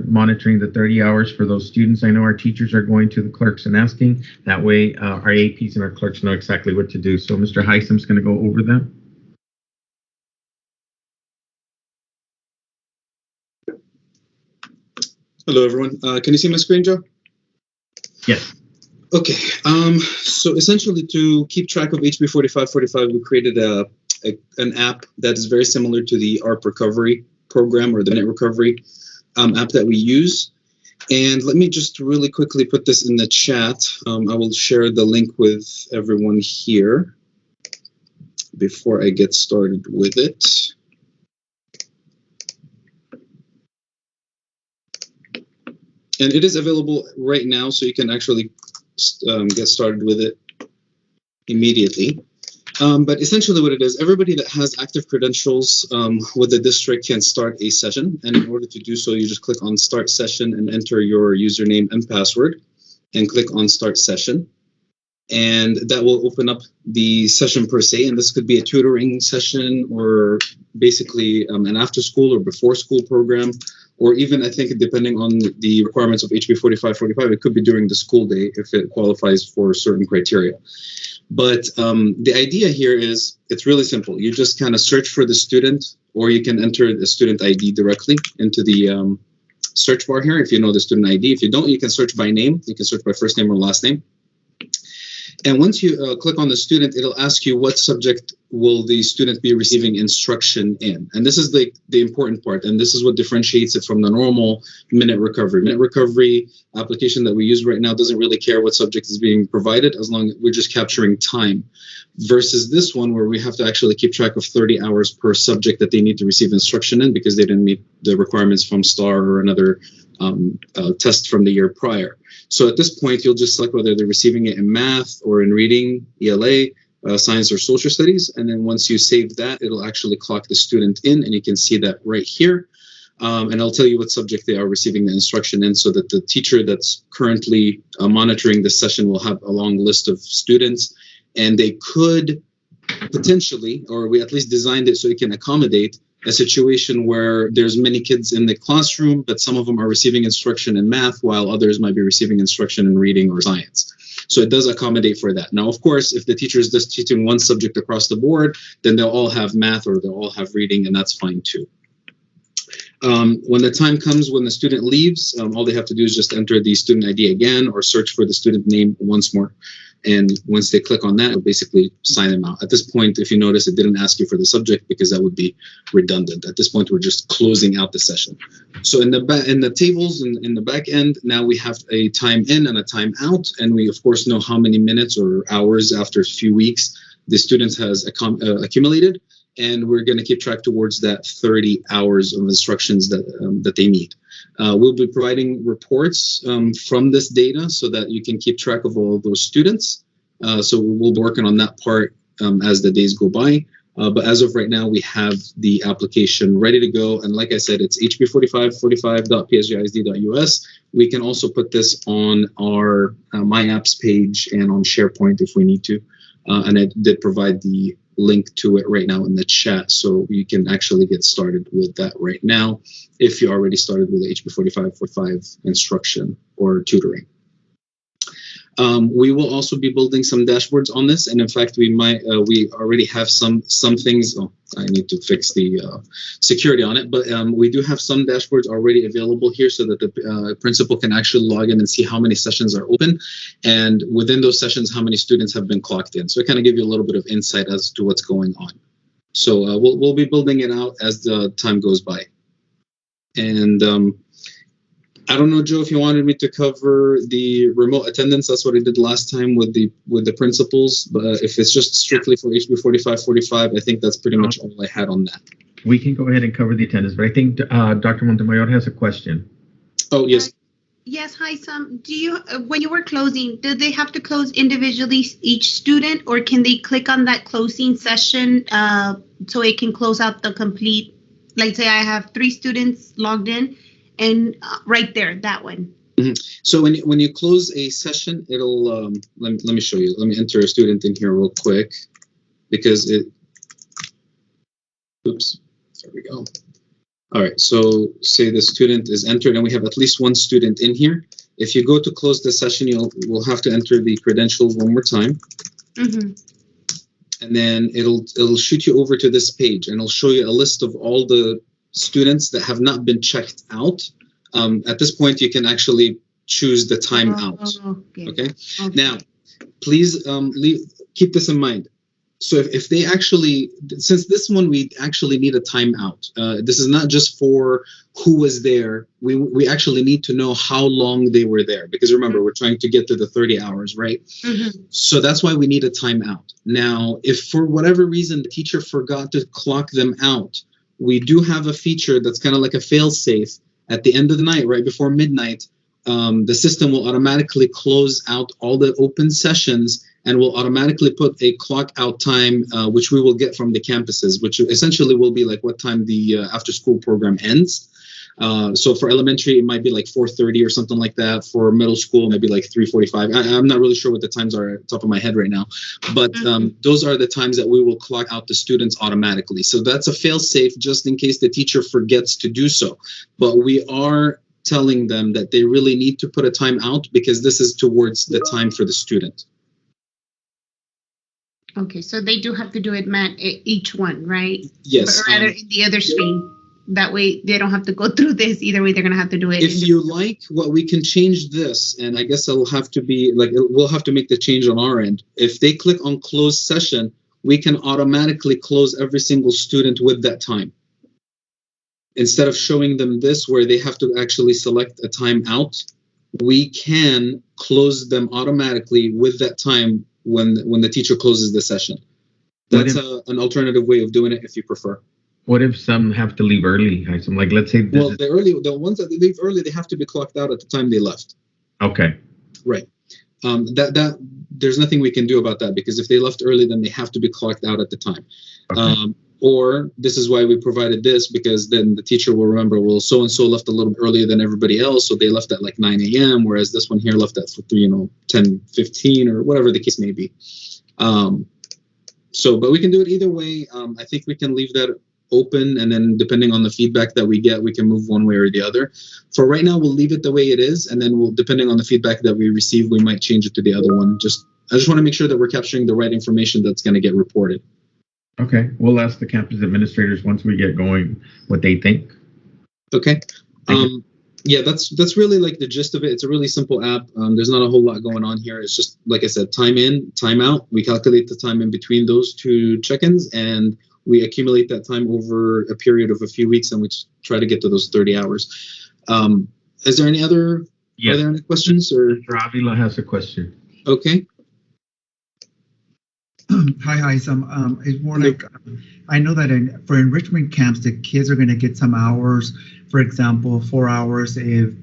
monitoring the 30 hours for those students. I know our teachers are going to the clerks and asking. That way, our APs and our clerks know exactly what to do. So Mr. Heisem's going to go over them. Hello, everyone. Can you see my screen, Joe? Yes. Okay. So essentially, to keep track of HB 4545, we created an app that is very similar to the ARP recovery program or the Net Recovery app that we use. And let me just really quickly put this in the chat. I will share the link with everyone here before I get started with it. And it is available right now, so you can actually get started with it immediately. But essentially what it is, everybody that has active credentials with the district can start a session. And in order to do so, you just click on Start Session and enter your username and password and click on Start Session. And that will open up the session per se. And this could be a tutoring session or basically an after school or before school program. Or even, I think, depending on the requirements of HB 4545, it could be during the school day if it qualifies for certain criteria. But the idea here is it's really simple. You just kind of search for the student, or you can enter the student ID directly into the search bar here if you know the student ID. If you don't, you can search by name. You can search by first name or last name. And once you click on the student, it'll ask you what subject will the student be receiving instruction in. And this is the important part. And this is what differentiates it from the normal Minute Recovery. Minute Recovery application that we use right now doesn't really care what subject is being provided as long as we're just capturing time. Versus this one where we have to actually keep track of 30 hours per subject that they need to receive instruction in because they didn't meet the requirements from STAR or another test from the year prior. So at this point, you'll just select whether they're receiving it in math or in reading, ELA, science or social studies. And then once you save that, it'll actually clock the student in, and you can see that right here. And I'll tell you what subject they are receiving the instruction in so that the teacher that's currently monitoring the session will have a long list of students. And they could potentially, or we at least designed it so it can accommodate a situation where there's many kids in the classroom, but some of them are receiving instruction in math while others might be receiving instruction in reading or science. So it does accommodate for that. Now, of course, if the teacher is just teaching one subject across the board, then they'll all have math or they'll all have reading, and that's fine too. When the time comes when the student leaves, all they have to do is just enter the student ID again or search for the student name once more. And once they click on that, it'll basically sign them out. At this point, if you notice, it didn't ask you for the subject because that would be redundant. At this point, we're just closing out the session. So in the tables in the back end, now we have a time in and a time out. And we, of course, know how many minutes or hours after a few weeks the student has accumulated. And we're going to keep track towards that 30 hours of instructions that they need. We'll be providing reports from this data so that you can keep track of all of those students. So we'll be working on that part as the days go by. But as of right now, we have the application ready to go. And like I said, it's hb4545.psgisd.us. We can also put this on our My Apps page and on SharePoint if we need to. And I did provide the link to it right now in the chat, so you can actually get started with that right now if you already started with the HB 4545 instruction or tutoring. We will also be building some dashboards on this, and in fact, we already have some things. Oh, I need to fix the security on it, but we do have some dashboards already available here so that the principal can actually log in and see how many sessions are open, and within those sessions, how many students have been clocked in. So it kind of give you a little bit of insight as to what's going on. So we'll be building it out as the time goes by, and I don't know, Joe, if you wanted me to cover the remote attendance. That's what I did last time with the principals. But if it's just strictly for HB 4545, I think that's pretty much all I had on that. We can go ahead and cover the attendance, but I think Dr. Montemayor has a question. Oh, yes. Yes, hi, Sam. Do you, when you were closing, did they have to close individually each student, or can they click on that closing session so it can close out the complete, like say I have 3 students logged in, and right there, that one. Mm-hmm. So when you close a session, it'll let me show you. Let me enter a student in here real quick because it. Oops, there we go. All right, so say the student is entered and we have at least one student in here. If you go to close the session, we'll have to enter the credentials one more time. Mm-hmm. And then it'll shoot you over to this page and it'll show you a list of all the students that have not been checked out. At this point, you can actually choose the time out. Okay? Now, please keep this in mind. So if they actually, since this one we actually need a timeout. This is not just for who was there. We actually need to know how long they were there, because remember, we're trying to get to the 30 hours, right? Mm-hmm. So that's why we need a timeout. Now, if for whatever reason the teacher forgot to clock them out, we do have a feature that's kind of like a fail-safe. At the end of the night, right before midnight, the system will automatically close out all the open sessions and will automatically put a clock out time, which we will get from the campuses, which essentially will be like what time the after school program ends. So for elementary, it might be like 4:30 or something like that. For middle school, maybe like 3:45. I'm not really sure what the times are at the top of my head right now, but those are the times that we will clock out the students automatically. So that's a fail-safe just in case the teacher forgets to do so. But we are telling them that they really need to put a time out because this is towards the time for the student. Okay, so they do have to do it, each one, right? Yes. But rather in the other screen. That way they don't have to go through this. Either way, they're going to have to do it. If you like, what we can change this, and I guess it'll have to be like, we'll have to make the change on our end. If they click on close session, we can automatically close every single student with that time. Instead of showing them this where they have to actually select a time out, we can close them automatically with that time when the teacher closes the session. That's an alternative way of doing it if you prefer. What if some have to leave early? Like, let's say the ones that leave early, they have to be clocked out at the time they left. Okay. Right. That there's nothing we can do about that, because if they left early, then they have to be clocked out at the time. Okay. Or this is why we provided this, because then the teacher will remember, well, so and so left a little bit earlier than everybody else, so they left at like 9 a.m. Whereas this one here left at 10:15 or whatever the case may be. But we can do it either way. I think we can leave that open, and then depending on the feedback that we get, we can move one way or the other. For right now, we'll leave it the way it is, and then depending on the feedback that we receive, we might change it to the other one. I just want to make sure that we're capturing the right information that's going to get reported. Okay, we'll ask the campus administrators once we get going what they think. Okay. Yeah, that's really like the gist of it. It's a really simple app. There's not a whole lot going on here. It's just, like I said, time in, time out. We calculate the time in between those two check-ins, and we accumulate that time over a period of a few weeks, and we try to get to those 30 hours. Is there any other? Yes. Are there any questions? Or Mr. Avila has a question. Okay. Hi, it's more like, I know that for enrichment camps, the kids are going to get some hours. For example, 4 hours if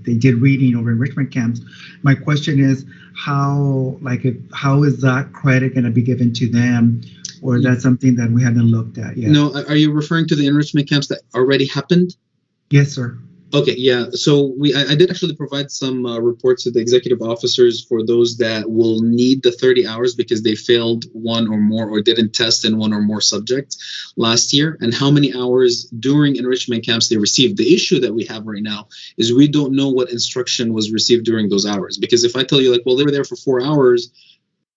they did reading over enrichment camps. My question is, how is that credit going to be given to them, or is that something that we haven't looked at yet? No, are you referring to the enrichment camps that already happened? Yes, sir. Okay, yeah. So I did actually provide some reports to the executive officers for those that will need the 30 hours because they failed one or more or didn't test in one or more subjects last year, and how many hours during enrichment camps they received. The issue that we have right now is we don't know what instruction was received during those hours, because if I tell you, like, well, they were there for 4 hours,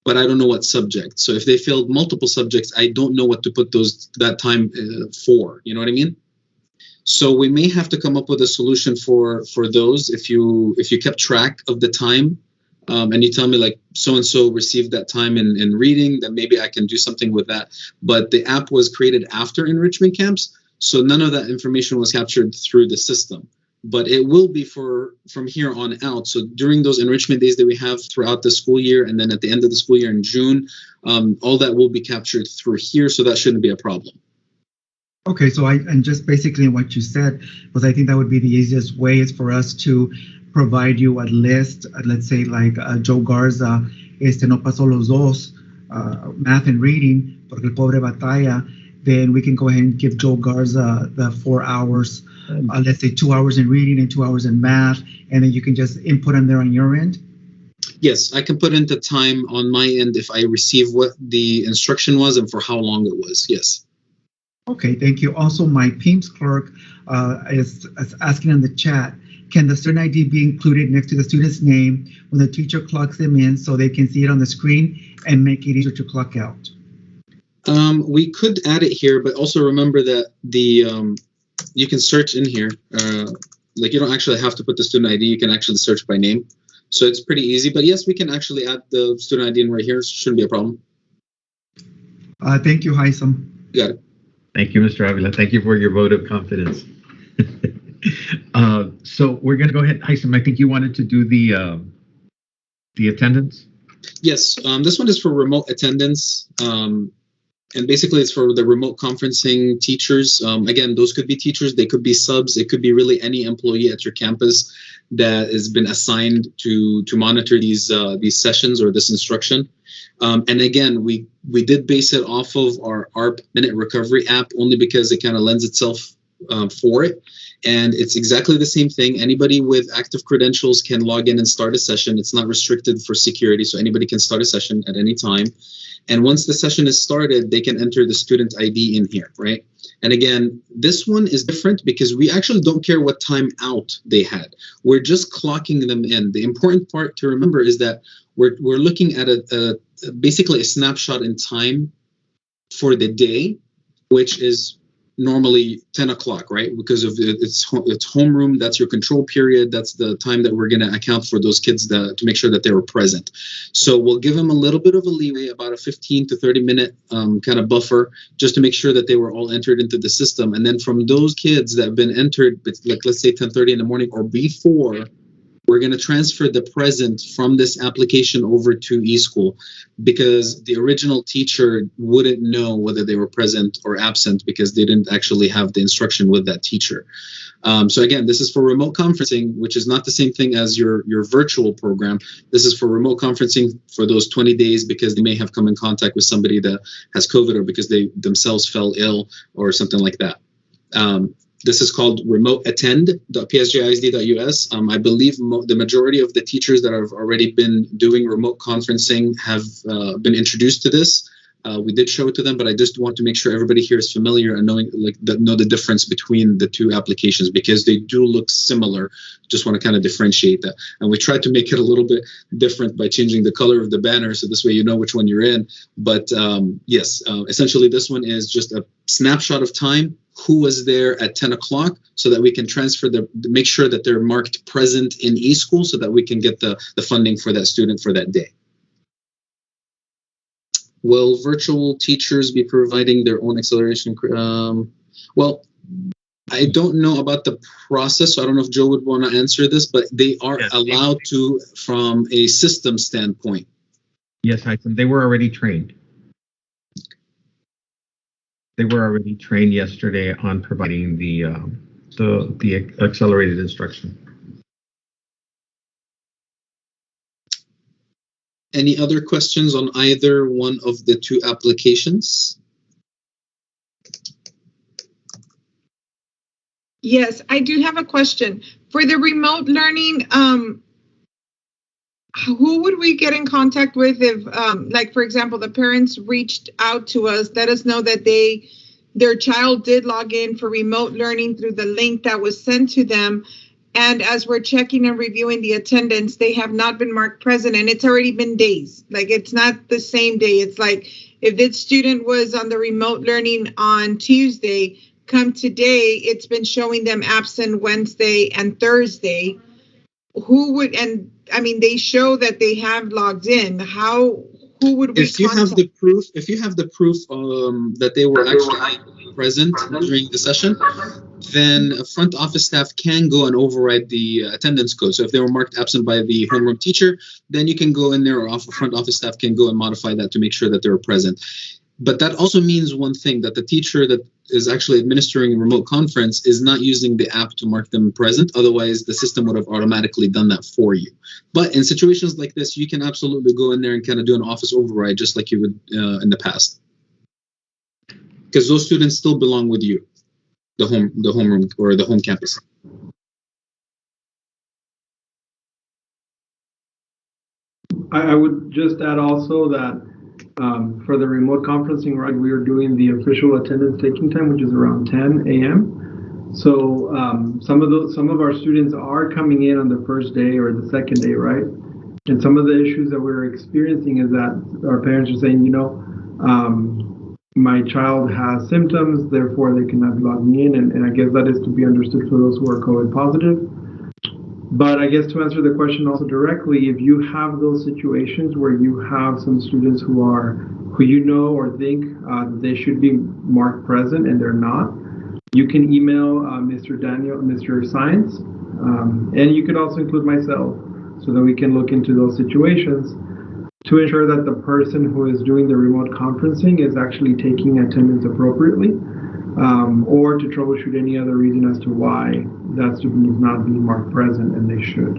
but I don't know what subject. So if they failed multiple subjects, I don't know what to put that time for. You know what I mean? So we may have to come up with a solution for those. If you kept track of the time, and you tell me like so and so received that time in reading, then maybe I can do something with that. But the app was created after enrichment camps, so none of that information was captured through the system. But it will be from here on out. So during those enrichment days that we have throughout the school year, and then at the end of the school year in June, all that will be captured through here. So that shouldn't be a problem. Okay, so and just basically what you said was, I think that would be the easiest way is for us to provide you a list. Let's say like Joe Garza, no pasó los dos, math and reading, porque el pobre batalla. Then we can go ahead and give Joe Garza the 4 hours, let's say 2 hours in reading and 2 hours in math, and then you can just input them there on your end? Yes, I can put in the time on my end if I receive what the instruction was and for how long it was, yes. Okay, thank you. Also, my PIMS clerk is asking in the chat, can the student ID be included next to the student's name when the teacher clocks them in so they can see it on the screen and make it easier to clock out? We could add it here, but also remember that you can search in here. Like you don't actually have to put the student ID. You can actually search by name. So it's pretty easy. But yes, we can actually add the student ID in right here. Shouldn't be a problem. Thank you, Haitham. You got it. Thank you, Mr. Avila. Thank you for your vote of confidence. So we're going to go ahead. Haitham, I think you wanted to do the attendance. Yes, this one is for remote attendance. And basically, it's for the remote conferencing teachers. Again, those could be teachers, they could be subs, it could be really any employee at your campus that has been assigned to monitor these sessions or this instruction. And again, we did base it off of our ARP Minute Recovery app only because it kind of lends itself for it. And it's exactly the same thing. Anybody with active credentials can log in and start a session. It's not restricted for security, so anybody can start a session at any time. And once the session is started, they can enter the student ID in here, right? And again, this one is different because we actually don't care what time out they had. We're just clocking them in. The important part to remember is that we're looking at basically a snapshot in time for the day, which is normally 10 o'clock, right? Because of it's homeroom, that's your control period. That's the time that we're going to account for those kids to make sure that they were present. So we'll give them a little bit of a leeway, about a 15 to 30 minute kind of buffer, just to make sure that they were all entered into the system. And then from those kids that have been entered, like let's say 10:30 in the morning or before, we're going to transfer the present from this application over to eSchool because the original teacher wouldn't know whether they were present or absent because they didn't actually have the instruction with that teacher. So again, this is for remote conferencing, which is not the same thing as your virtual program. This is for remote conferencing for those 20 days because they may have come in contact with somebody that has COVID or because they themselves fell ill or something like that. This is called remoteattend.psgisd.us. I believe the majority of the teachers that have already been doing remote conferencing have been introduced to this. We did show it to them, but I just want to make sure everybody here is familiar and know the difference between the two applications because they do look similar. Just want to kind of differentiate that. And we tried to make it a little bit different by changing the color of the banner so this way you know which one you're in. But yes, essentially this one is just a snapshot of time. Who was there at 10 o'clock so that we can transfer make sure that they're marked present in eSchool so that we can get the funding for that student for that day. Will virtual teachers be providing their own acceleration? Well, I don't know about the process, so I don't know if Joe would want to answer this, but they are allowed to from a system standpoint. Yes, they were already trained. They were already trained yesterday on providing the accelerated instruction. Any other questions on either one of the two applications? Yes, I do have a question. For the remote learning, who would we get in contact with if, like, for example, the parents reached out to us, let us know that their child did log in for remote learning through the link that was sent to them. And as we're checking and reviewing the attendance, they have not been marked present and it's already been days. Like it's not the same day. It's like if this student was on the remote learning on Tuesday, come today, it's been showing them absent Wednesday and Thursday. Who would, and I mean, they show that they have logged in. Who would we if you contact? have the proof that they were actually present during the session, then front office staff can go and override the attendance code. So if they were marked absent by the homeroom teacher, then you can go in there, or front office staff can go and modify that to make sure that they were present. But that also means one thing, that the teacher that is actually administering remote conference is not using the app to mark them present. Otherwise, the system would have automatically done that for you. But in situations like this, you can absolutely go in there and kind of do an office override just like you would in the past. Because those students still belong with you, the homeroom or the home campus. I would just add also that For the remote conferencing, right, we are doing the official attendance taking time, which is around 10 a.m. So some of our students are coming in on the first day or the second day, right? And some of the issues that we're experiencing is that our parents are saying, my child has symptoms, therefore they cannot be logging in, and I guess that is to be understood for those who are COVID positive. But I guess to answer the question also directly, if you have those situations where you have some students who you know or think that they should be marked present and they're not, you can email Mr. Science, and you could also include myself so that we can look into those situations to ensure that the person who is doing the remote conferencing is actually taking attendance appropriately, or to troubleshoot any other reason as to why that student is not being marked present and they should.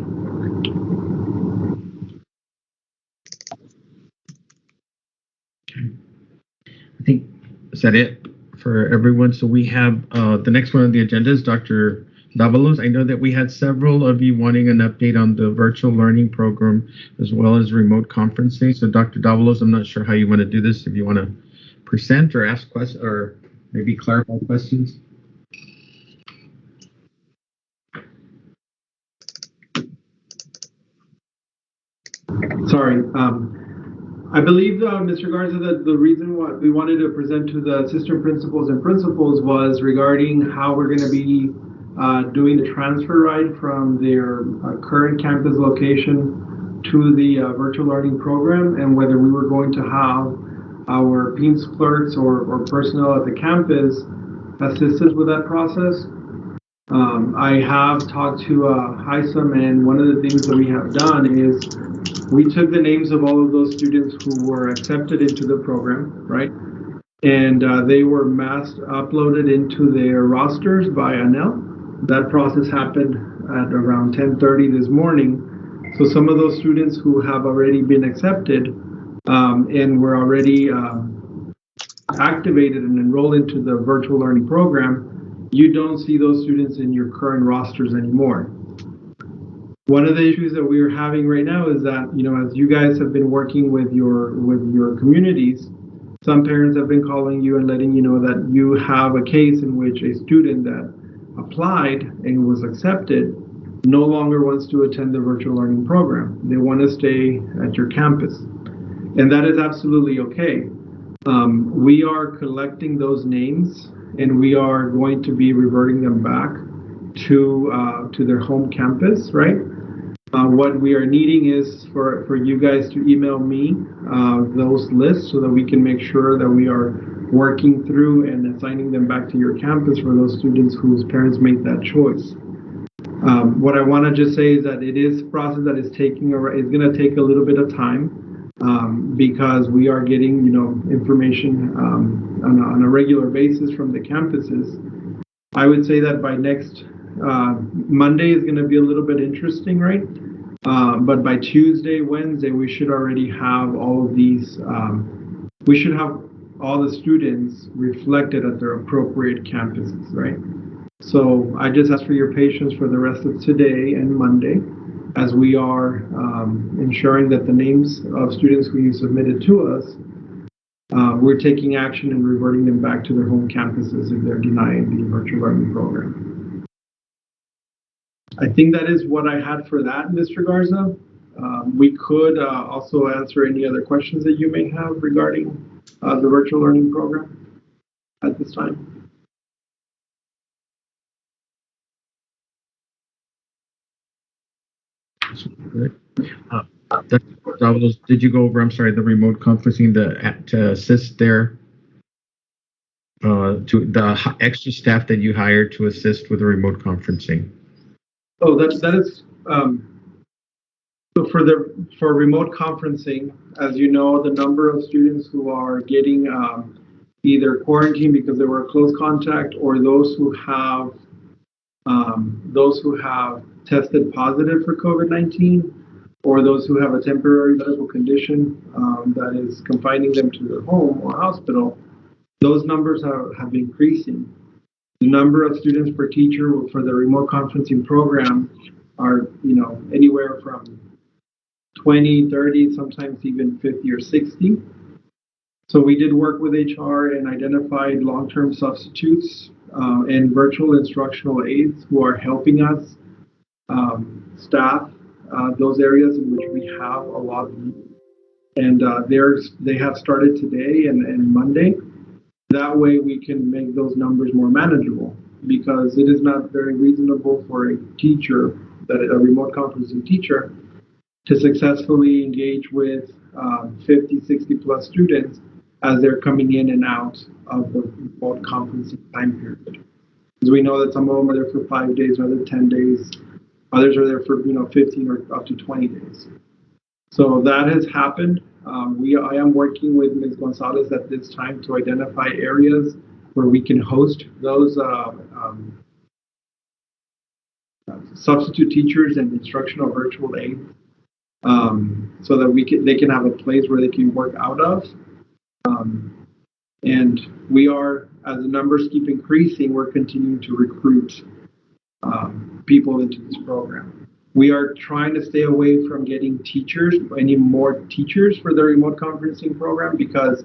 I think, is that it for everyone? So we have the next one on the agenda is Dr. Davalos. I know that we had several of you wanting an update on the virtual learning program as well as remote conferencing. So Dr. Davalos, I'm not sure how you want to do this, if you want to present or ask questions or maybe clarify questions. Sorry. I believe, Mr. Garza, that the reason why we wanted to present to the assistant principals and principals was regarding how we're going to be doing the transfer ride from their current campus location to the virtual learning program, and whether we were going to have our PEIMS clerks or personnel at the campus assist us with that process. I have talked to HISUM, and one of the things that we have done is we took the names of all of those students who were accepted into the program, right? And they were mass uploaded into their rosters by ANEL. That process happened at around 10:30 this morning. So some of those students who have already been accepted and were already activated and enrolled into the virtual learning program, you don't see those students in your current rosters anymore. One of the issues that we're having right now is that, as you guys have been working with your communities, some parents have been calling you and letting you know that you have a case in which a student that applied and was accepted no longer wants to attend the virtual learning program. They want to stay at your campus. And that is absolutely okay. We are collecting those names and we are going to be reverting them back to their home campus, right? What we are needing is for you guys to email me those lists so that we can make sure that we are working through and assigning them back to your campus for those students whose parents made that choice. What I want to just say is that it is a process that is going to take a little bit of time because we are getting information on a regular basis from the campuses. I would say that by next Monday is going to be a little bit interesting, right? But by Tuesday, Wednesday, we should already have all of these. We should have all the students reflected at their appropriate campuses, right? So I just ask for your patience for the rest of today and Monday, as we are ensuring that the names of students who you submitted to us, we're taking action and reverting them back to their home campuses if they're denying the virtual learning program. I think that is what I had for that, Mr. Garza. We could also answer any other questions that you may have regarding the virtual learning program at this time. Did you go over, I'm sorry, the remote conferencing to assist there, to the extra staff that you hired to assist with the remote conferencing? Oh, that is, so for remote conferencing, as you know, the number of students who are getting either quarantined because they were a close contact, or those who have tested positive for COVID-19, or those who have a temporary medical condition that is confining them to their home or hospital, those numbers have been increasing. The number of students per teacher for the remote conferencing program are, anywhere from 20, 30, sometimes even 50 or 60. So we did work with HR and identified long-term substitutes and virtual instructional aides who are helping us staff those areas in which we have a lot of need. And they have started today and Monday. That way we can make those numbers more manageable, because it is not very reasonable for a teacher, a remote conferencing teacher, to successfully engage with 50, 60 plus students as they're coming in and out of the remote conferencing time period. Because we know that some of them are there for 5 days, others 10 days, others are there for 15 or up to 20 days. So that has happened. I am working with Ms. Gonzalez at this time to identify areas where we can host those substitute teachers and instructional virtual aides, so that they can have a place where they can work out of. And we are, as the numbers keep increasing, we're continuing to recruit people into this program. We are trying to stay away from getting any more teachers for the remote conferencing program, because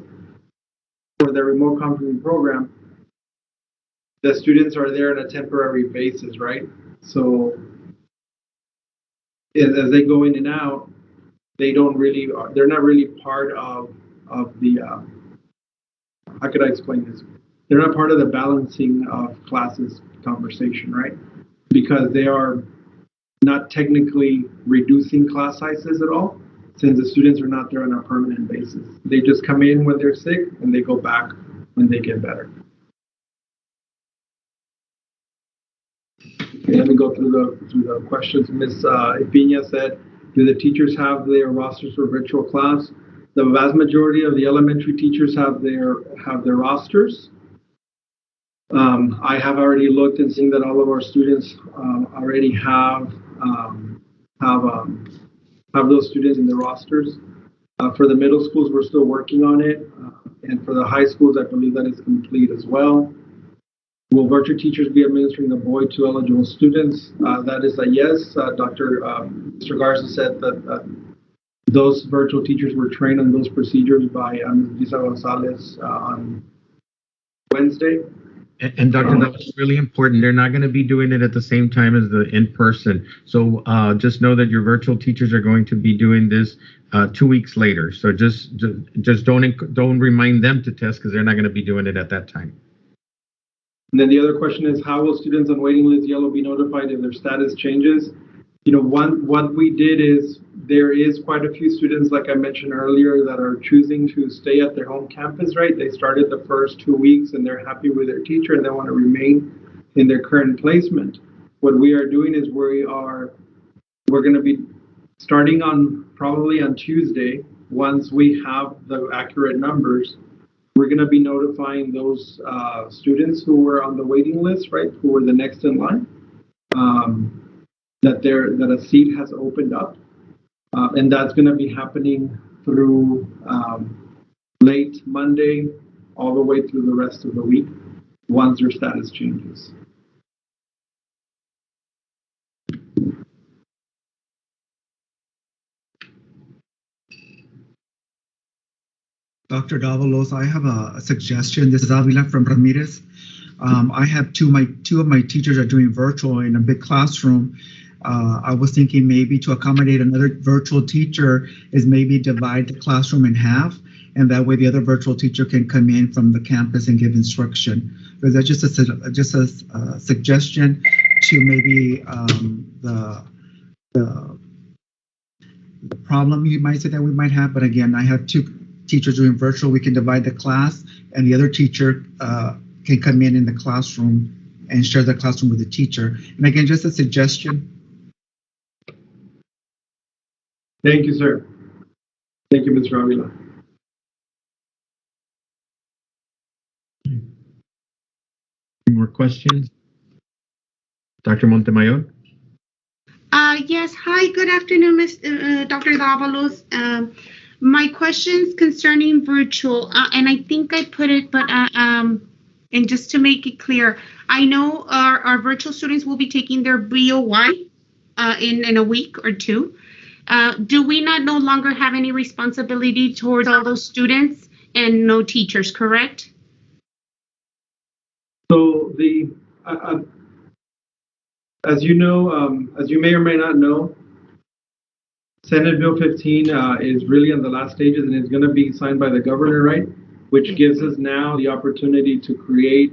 for the remote conferencing program, the students are there on a temporary basis, right? So as they go in and out, they're not really part of the, how could I explain this? They're not part of the balancing of classes conversation, right? Because they are not technically reducing class sizes at all, since the students are not there on a permanent basis. They just come in when they're sick and they go back when they get better. Okay, let me go through the questions. Ms. Ipina said, do the teachers have their rosters for virtual class? The vast majority of the elementary teachers have their rosters. I have already looked and seen that all of our students already have those students in the rosters. For the middle schools, we're still working on it. And for the high schools, I believe that is complete as well. Will virtual teachers be administering the BOI to eligible students? That is a yes. Mr. Garza said that those virtual teachers were trained on those procedures by Ms. Lisa Gonzalez on Wednesday. And Doctor, that's really important. They're not going to be doing it at the same time as the in-person. So just know that your virtual teachers are going to be doing this 2 weeks later. So just don't remind them to test, because they're not going to be doing it at that time. And then the other question is, how will students on waiting list yellow be notified if their status changes? What we did is, there is quite a few students, like I mentioned earlier, that are choosing to stay at their home campus, right? They started the first 2 weeks and they're happy with their teacher and they want to remain in their current placement. What we are doing is we're going to be starting probably on Tuesday. Once we have the accurate numbers, we're going to be notifying those students who were on the waiting list, right, who were the next in line, that a seat has opened up. And that's going to be happening through late Monday all the way through the rest of the week once their status changes. Dr. Davalos, I have a suggestion. This is Avila from Ramirez. I have two of my teachers are doing virtual in a big classroom. I was thinking maybe to accommodate another virtual teacher is maybe divide the classroom in half, and that way the other virtual teacher can come in from the campus and give instruction. Is that just a suggestion to maybe the problem you might say that we might have? But again, I have two teachers doing virtual. We can divide the class, and the other teacher can come in the classroom and share the classroom with the teacher. And again, just a suggestion. Thank you, sir. Thank you, Mr. Avila. Any more questions? Dr. Montemayor? Yes. Hi, good afternoon, Dr. Davalos. My questions concerning virtual, and I think I put it, but and just to make it clear, I know our virtual students will be taking their BOY in a week or two. Do we not no longer have any responsibility towards all those students? and no teachers, correct? So as you know, as you may or may not know, Senate Bill 15 is really on the last stages and is going to be signed by the governor, right? Which gives us now the opportunity to create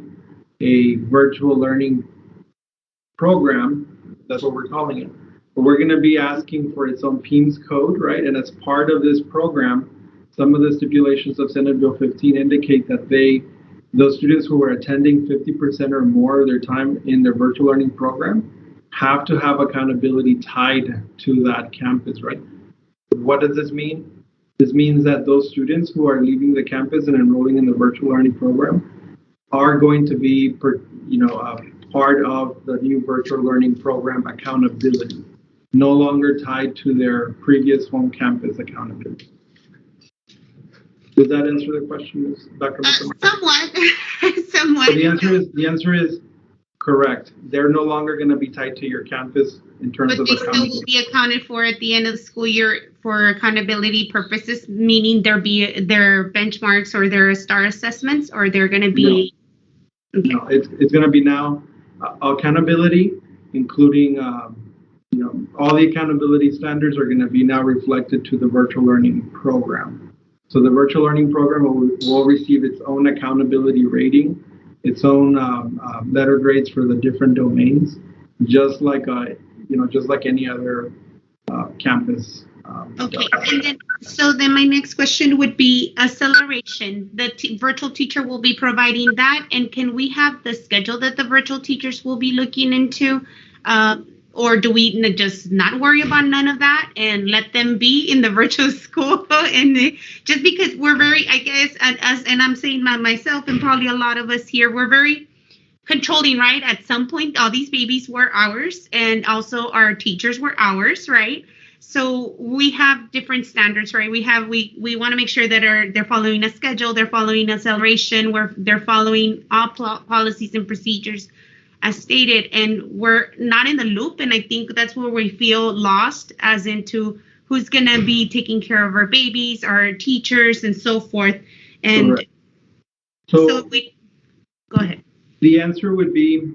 a virtual learning program. That's what we're calling it. But we're going to be asking for its own PEMS code, right? And as part of this program, some of the stipulations of Senate Bill 15 indicate that those students who are attending 50% or more of their time in their virtual learning program have to have accountability tied to that campus, right? What does this mean? This means that those students who are leaving the campus and enrolling in the virtual learning program are going to be, part of the new virtual learning program accountability, no longer tied to their previous home campus accountability. Does that answer the question, Dr. Somewhat. Somewhat. So the answer is correct. They're no longer going to be tied to your campus in terms But of they still will be accounted for at the end of the school year for accountability purposes, meaning their benchmarks or their STAR assessments, or they're going to be. No, it's going to be now accountability, including all the accountability standards are going to be now reflected to the virtual learning program. So the virtual learning program will receive its own accountability rating, its own letter grades for the different domains, just like any other campus. Okay, and then my next question would be acceleration. The virtual teacher will be providing that, and can we have the schedule that the virtual teachers will be looking into? Or do we just not worry about none of that and let them be in the virtual school? And just because we're very, I guess, and I'm saying myself and probably a lot of us here, we're very controlling, right? At some point, all these babies were ours, and also our teachers were ours, right? So we have different standards, right? We want to make sure that they're following a schedule, they're following acceleration, they're following all policies and procedures as stated, and we're not in the loop. And I think that's where we feel lost as into who's going to be taking care of our babies, our teachers, and so forth. And correct. So we go ahead. The answer would be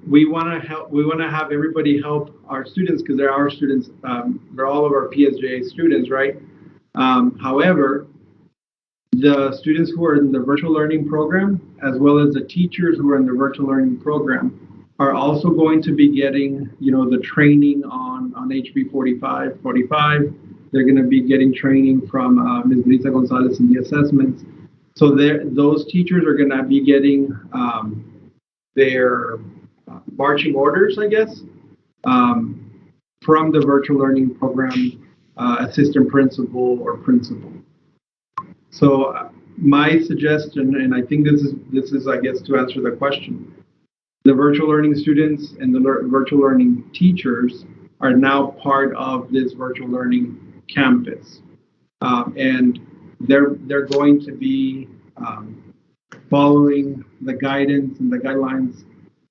we want to help. We want to have everybody help our students because they're our students. They're all of our PSJA students, right? However, the students who are in the virtual learning program, as well as the teachers who are in the virtual learning program, are also going to be getting, the training on HB 45. They're going to be getting training from Ms. Brisa Gonzalez in the assessments. So those teachers are going to be getting their marching orders, I guess, from the virtual learning program assistant principal or principal. So my suggestion, and I think this is, I guess, to answer the question, the virtual learning students and the virtual learning teachers are now part of this virtual learning campus, and they're going to be following the guidance and the guidelines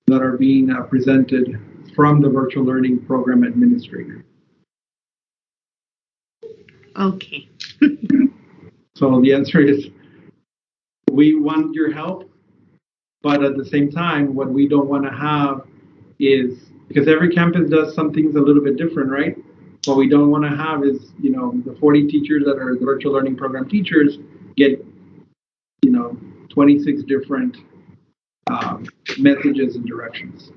that are being presented from the virtual learning program administrator. Okay. So the answer is we want your help, but at the same time, what we don't want to have is, because every campus does some things a little bit different, right? What we don't want to have is, the 40 teachers that are the virtual learning program teachers get, 26 different messages and directions.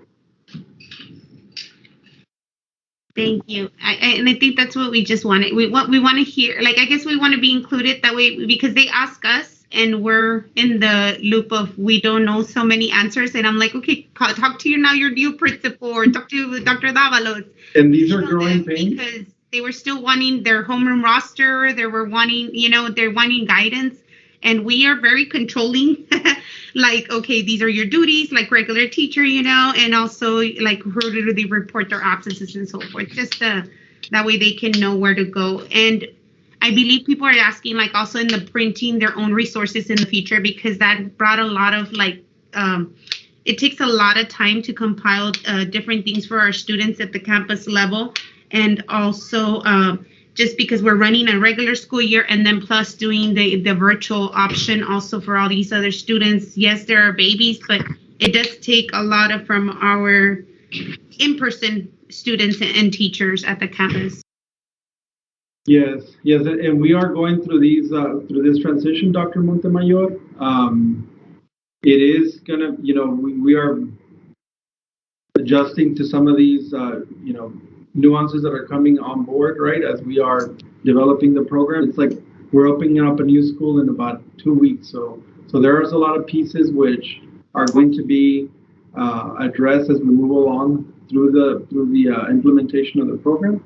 Thank you. And I think that's what we just wanted. We want to hear, I guess we want to be included that way because they ask us and we're in the loop of we don't know so many answers. And I'm like, okay, talk to your new principal or talk to Dr. Davalos. And these are growing pains. Because they were still wanting their homeroom roster. They were wanting, they're wanting guidance. And we are very controlling, okay, these are your duties, like regular teacher, and also who do they report their absences and so forth, just that way they can know where to go. And I believe people are asking, also in the printing their own resources in the future, because that brought a lot of it takes a lot of time to compile different things for our students at the campus level. And also just because we're running a regular school year and then plus doing the virtual option also for all these other students. Yes, there are babies, but it does take a lot of from our in-person students and teachers at the campus. Yes, and we are going through through this transition, Dr. Montemayor. It is gonna, we are adjusting to some of these, nuances that are coming on board, right? As we are developing the program, it's like we're opening up a new school in about 2 weeks. So there's a lot of pieces which are going to be addressed as we move along through the implementation of the program.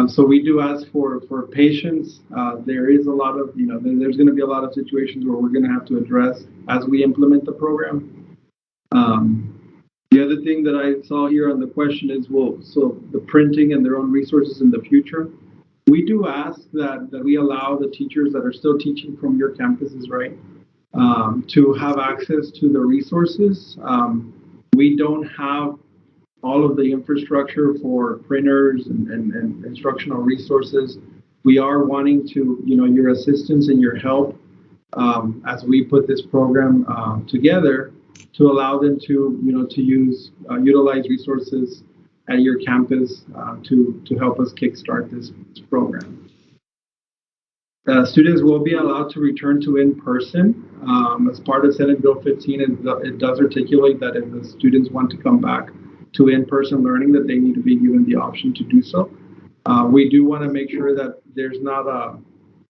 So we do ask for patience. There is a lot of, there's going to be a lot of situations where we're going to have to address as we implement the program. The other thing that I saw here on the question is, so the printing and their own resources in the future. We do ask that we allow the teachers that are still teaching from your campuses, right, to have access to the resources. We don't have all of the infrastructure for printers and instructional resources. We are wanting to, your assistance and your help as we put this program together to allow them to, utilize resources at your campus to help us kickstart this program. Students will be allowed to return to in-person. As part of Senate Bill 15, it does articulate that if the students want to come back to in-person learning, that they need to be given the option to do so. We do want to make sure that there's not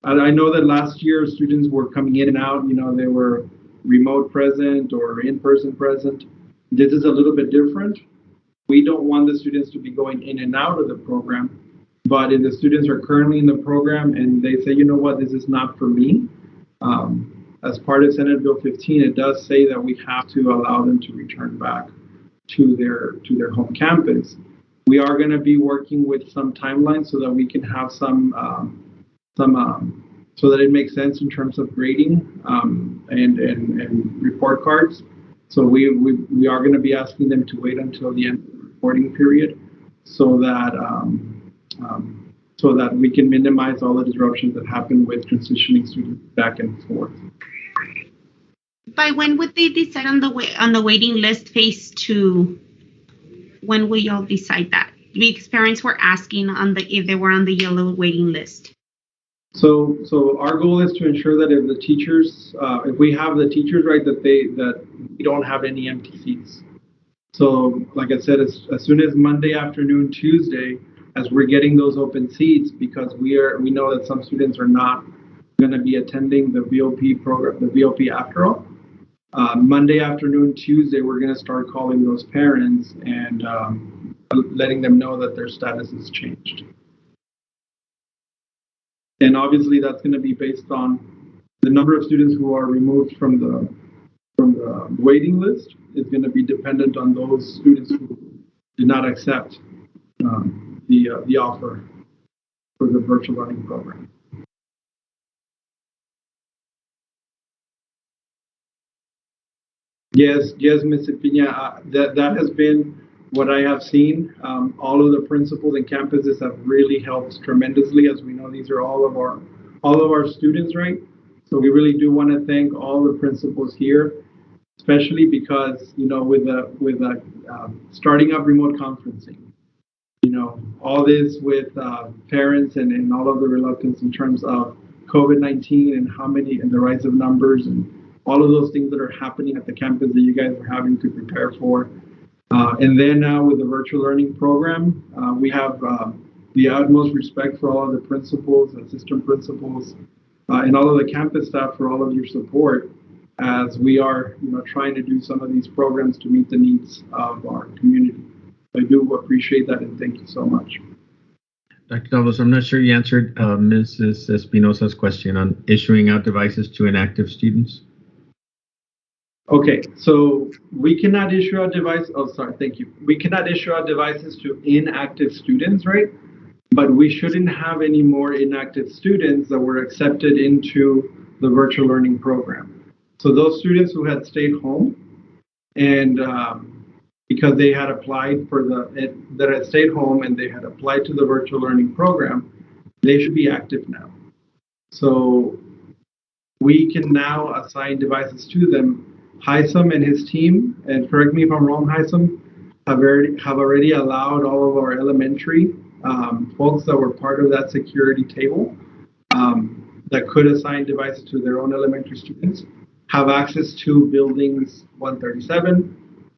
I know that last year students were coming in and out, they were remote present or in-person present. This is a little bit different. We don't want the students to be going in and out of the program, but if the students are currently in the program and they say, you know what, this is not for me, as part of Senate Bill 15, it does say that we have to allow them to return back to their home campus. We are going to be working with some timelines so that we can have some so that it makes sense in terms of grading and report cards. So we are going to be asking them to wait until the end of the reporting period so that we can minimize all the disruptions that happen with transitioning students back and forth. By when would they decide on the waiting list phase 2? When will y'all decide that? Because parents were asking if they were on the yellow waiting list. So our goal is to ensure that if the teachers, if we have the teachers, right, that we don't have any empty seats. So like I said, as soon as Monday afternoon, Tuesday, as we're getting those open seats, because we know that some students are not going to be attending the VOP program, the VOP after all. Monday afternoon, Tuesday, we're going to start calling those parents and letting them know that their status has changed. And obviously, that's going to be based on the number of students who are removed from the waiting list. Is going to be dependent on those students who did not accept the offer for the virtual learning program. Yes, Ms. Pina, that has been what I have seen. All of the principals and campuses have really helped tremendously. As we know, these are all of our students, right? So we really do want to thank all the principals here, especially because with starting up remote conferencing, all this with parents and all of the reluctance in terms of COVID-19 and the rise of numbers and all of those things that are happening at the campus that you guys are having to prepare for. And then now with the virtual learning program, we have the utmost respect for all of the principals, assistant principals, and all of the campus staff for all of your support as we are trying to do some of these programs to meet the needs of our community. I do appreciate that and thank you so much. Dr. Davalos, I'm not sure you answered Mrs. Espinosa's question on issuing out devices to inactive students. Okay, so we cannot issue out devices. Oh, sorry, thank you. We cannot issue out devices to inactive students, right? But we shouldn't have any more inactive students that were accepted into the virtual learning program. So those students who had stayed home and because they had applied that had stayed home and they had applied to the virtual learning program, they should be active now. So we can now assign devices to them. Hisam and his team, and correct me if I'm wrong, Hisam, have already allowed all of our elementary folks that were part of that security table that could assign devices to their own elementary students have access to buildings 137,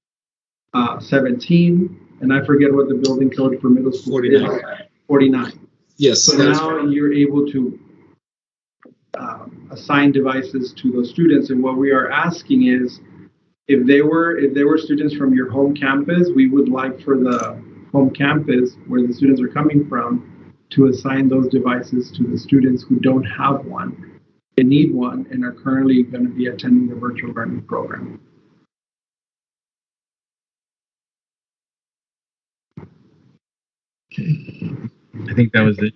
17, and I forget what the building code for middle school 49. is. 49. Yes. So now you're able to assign devices to those students, and what we are asking is, if they were students from your home campus, we would like for the home campus where the students are coming from to assign those devices to the students who don't have one and need one and are currently going to be attending the virtual learning program. Okay. I think that was it.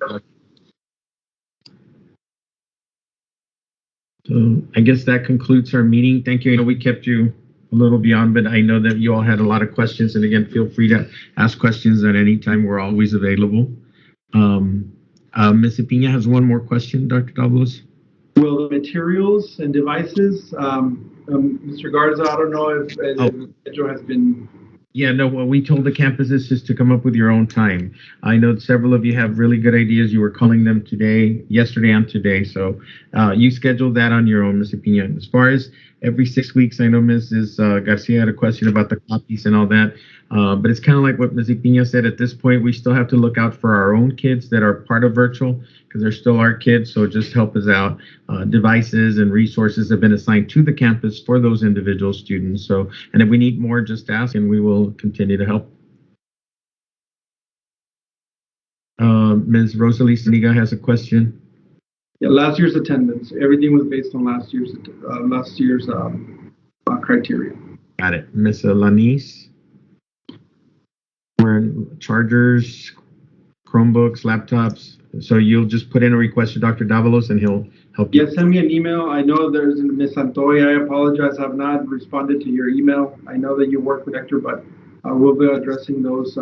So I guess that concludes our meeting. Thank you. I know we kept you a little beyond, but I know that you all had a lot of questions. And again, feel free to ask questions at any time. We're always available. Ms. Pina has one more question, Dr. Davalos. Well, the materials and devices, Mr. Garza, I don't know if Pedro has been. Yeah, no, well, we told the campuses just to come up with your own time. I know several of you have really good ideas. You were calling them yesterday and today. So you scheduled that on your own, Ms. Pina. As far as every 6 weeks, I know Mrs. Garcia had a question about the copies and all that. But it's kind of like what Ms. Pina said. At this point, we still have to look out for our own kids that are part of virtual because they're still our kids. So just help us out. Devices and resources have been assigned to the campus for those individual students. So, and if we need more, just ask and we will continue to help. Ms. Rosalie Saniga has a question. Yeah, last year's attendance. Everything was based on last year's criteria. Got it. Ms. Lanise. We're in chargers, Chromebooks, laptops. So you'll just put in a request to Dr. Davalos and he'll help you. Yes, send me an email. I know there's Ms. Santoya. I apologize. I have not responded to your email. I know that you work with Hector, but we'll be addressing those